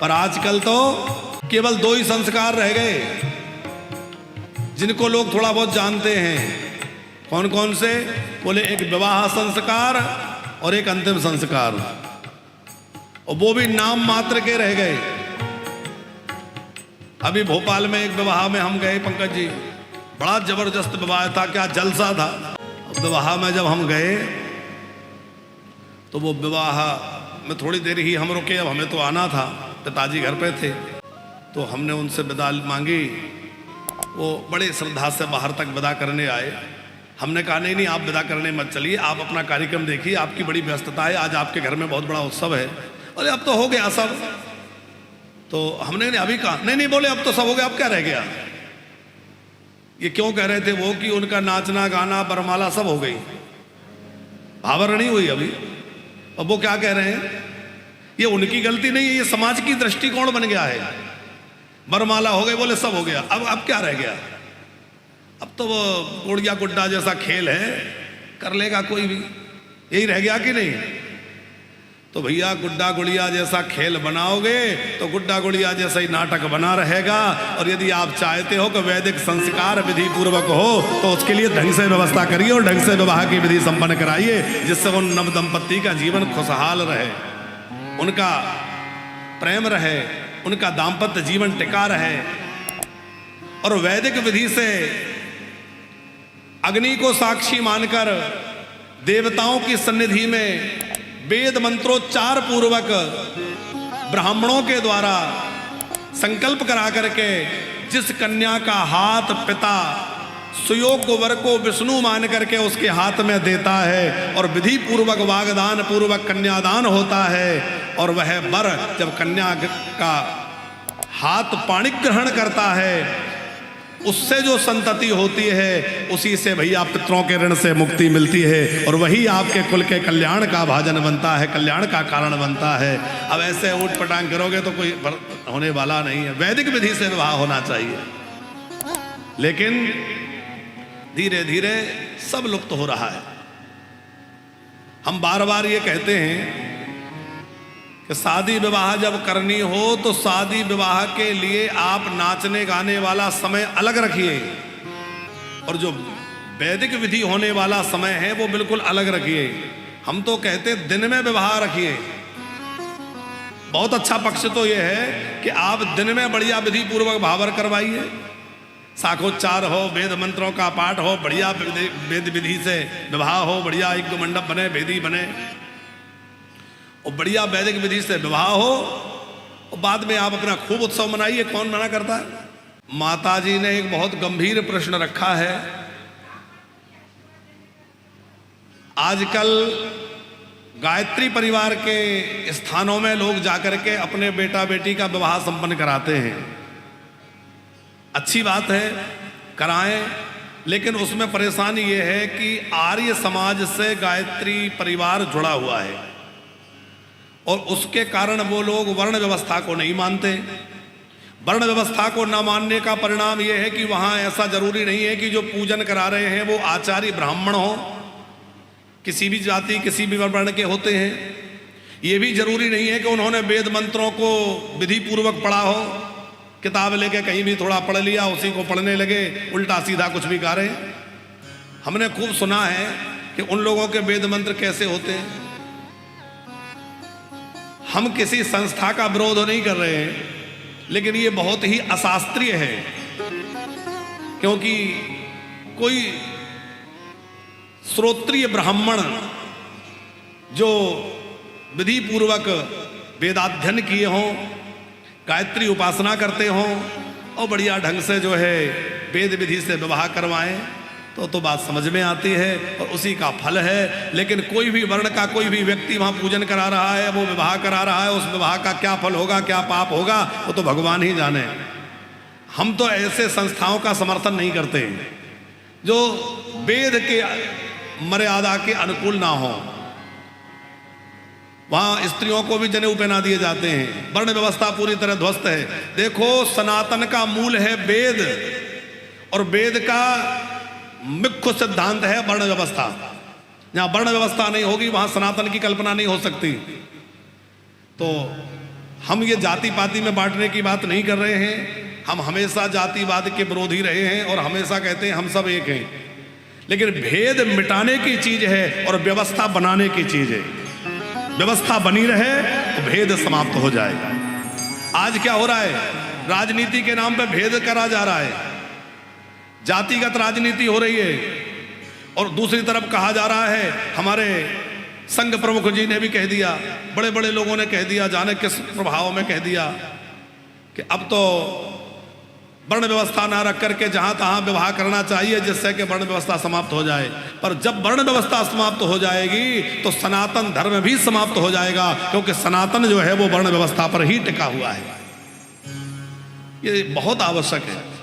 पर आजकल तो केवल 2 ही संस्कार रह गए जिनको लोग थोड़ा बहुत जानते हैं। कौन कौन से? बोले एक विवाह संस्कार और एक अंतिम संस्कार, और वो भी नाम मात्र के रह गए। अभी भोपाल में एक विवाह में हम गए पंकज जी, बड़ा जबरदस्त विवाह था, क्या जलसा था। विवाह में जब हम गए तो वो विवाह में थोड़ी देर ही हम रुके, अब हमें तो आना था, पिताजी घर पे थे, तो हमने उनसे विदा मांगी। वो बड़े श्रद्धा से बाहर तक विदा करने आए। हमने कहा नहीं नहीं आप विदा करने मत चलिए, आप अपना कार्यक्रम देखिए, आपकी बड़ी व्यस्तता है, आज आपके घर में बहुत बड़ा उत्सव है। अरे अब तो हो गया सब। तो हमने अभी कहा नहीं नहीं, बोले अब तो सब हो गया, अब क्या रह गया। ये क्यों कह रहे थे वो कि उनका नाचना गाना बरमाला सब हो गई, भावर नहीं हुई अभी। अब वो क्या कह रहे हैं, ये उनकी गलती नहीं है, ये समाज की दृष्टिकोण बन गया है। बरमाला हो गई, बोले सब हो गया, अब क्या रह गया। अब तो वो गुड़िया गुड्डा जैसा खेल है, कर लेगा कोई भी, यही रह गया कि नहीं। तो भैया गुड्डा गुड़िया जैसा खेल बनाओगे तो गुड्डा गुड़िया जैसा ही नाटक बना रहेगा। और यदि आप चाहते हो कि वैदिक संस्कार विधि पूर्वक हो तो उसके लिए ढंग से व्यवस्था करिए और ढंग से विवाह की विधि संपन्न कराइए, जिससे उन नव दंपत्ति का जीवन खुशहाल रहे, उनका प्रेम रहे, उनका दाम्पत्य जीवन टिका रहे। और वैदिक विधि से अग्नि को साक्षी मानकर देवताओं की सन्निधि में वेद मंत्रोच्चार पूर्वक ब्राह्मणों के द्वारा संकल्प करा करके जिस कन्या का हाथ पिता सुयोग्य वर को विष्णु मान करके उसके हाथ में देता है और विधि पूर्वक वागदान पूर्वक कन्यादान होता है, और वह वर जब कन्या का हाथ पाणि ग्रहण करता है उससे जो संतति होती है उसी से भैया पितरों के ऋण से मुक्ति मिलती है, और वही आपके कुल के कल्याण का भाजन बनता है, कल्याण का कारण बनता है। अब ऐसे ऊट पटांग करोगे तो कोई होने वाला नहीं है। वैदिक विधि से विवाह होना चाहिए, लेकिन धीरे धीरे सब लुप्त हो रहा है। हम बार बार ये कहते हैं कि शादी विवाह जब करनी हो तो शादी विवाह के लिए आप नाचने गाने वाला समय अलग रखिए, और जो वैदिक विधि होने वाला समय है वो बिल्कुल अलग रखिए। हम तो कहते दिन में विवाह रखिए। बहुत अच्छा पक्ष तो ये है कि आप दिन में बढ़िया विधि पूर्वक भावर करवाइए, शाखोच्चार हो, वेद मंत्रों का पाठ हो, बढ़िया वेद विधि से विवाह हो, बढ़िया यज्ञ मंडप बने, वेदी बने, और बढ़िया वैदिक विधि से विवाह हो, और बाद में आप अपना खूब उत्सव मनाइए। कौन मना करता है। माताजी ने एक बहुत गंभीर प्रश्न रखा है। आजकल गायत्री परिवार के स्थानों में लोग जाकर के अपने बेटा बेटी का विवाह संपन्न कराते हैं। अच्छी बात है, कराएं, लेकिन उसमें परेशानी ये है कि आर्य समाज से गायत्री परिवार जुड़ा हुआ है, और उसके कारण वो लोग वर्ण व्यवस्था को नहीं मानते। वर्ण व्यवस्था को न मानने का परिणाम ये है कि वहाँ ऐसा जरूरी नहीं है कि जो पूजन करा रहे हैं वो आचार्य ब्राह्मण हो, किसी भी जाति किसी भी वर्ण के होते हैं। ये भी जरूरी नहीं है कि उन्होंने वेद मंत्रों को विधि पूर्वक पढ़ा हो, किताब लेके कहीं भी थोड़ा पढ़ लिया उसी को पढ़ने लगे, उल्टा सीधा कुछ भी गा रहे। हमने खूब सुना है कि उन लोगों के वेद मंत्र कैसे होते हैं। हम किसी संस्था का विरोध नहीं कर रहे हैं, लेकिन ये बहुत ही अशास्त्रीय है, क्योंकि कोई श्रोत्रिय ब्राह्मण जो विधि पूर्वक वेदाध्ययन किए हों, गायत्री उपासना करते हों और बढ़िया ढंग से जो है वेद विधि से विवाह करवाएं तो बात समझ में आती है और उसी का फल है। लेकिन कोई भी वर्ण का कोई भी व्यक्ति वहाँ पूजन करा रहा है, वो विवाह करा रहा है, उस विवाह का क्या फल होगा, क्या पाप होगा, वो तो भगवान ही जाने। हम तो ऐसे संस्थाओं का समर्थन नहीं करते जो वेद के मर्यादा के अनुकूल ना हो। वहाँ स्त्रियों को भी जनेऊ पहना दिए जाते हैं, वर्ण व्यवस्था पूरी तरह ध्वस्त है। देखो, सनातन का मूल है वेद, और वेद का मुख्य सिद्धांत है वर्ण व्यवस्था। जहाँ वर्ण व्यवस्था नहीं होगी वहाँ सनातन की कल्पना नहीं हो सकती। तो हम ये जाति पाति में बांटने की बात नहीं कर रहे हैं। हम हमेशा जातिवाद के विरोधी रहे हैं और हमेशा कहते हैं हम सब एक हैं, लेकिन भेद मिटाने की चीज है और व्यवस्था बनाने की चीज है। व्यवस्था बनी रहे तो भेद समाप्त हो जाएगा। आज क्या हो रहा है, राजनीति के नाम पे भेद करा जा रहा है, जातिगत राजनीति हो रही है। और दूसरी तरफ कहा जा रहा है, हमारे संघ प्रमुख जी ने भी कह दिया, बड़े बड़े लोगों ने कह दिया, जाने किस प्रभाव में कह दिया कि अब तो वर्ण व्यवस्था ना रख करके जहां तहां विवाह करना चाहिए, जिससे कि वर्ण व्यवस्था समाप्त हो जाए। पर जब वर्ण व्यवस्था समाप्त हो जाएगी तो सनातन धर्म भी समाप्त हो जाएगा, क्योंकि सनातन जो है वो वर्ण व्यवस्था पर ही टिका हुआ है। ये बहुत आवश्यक है।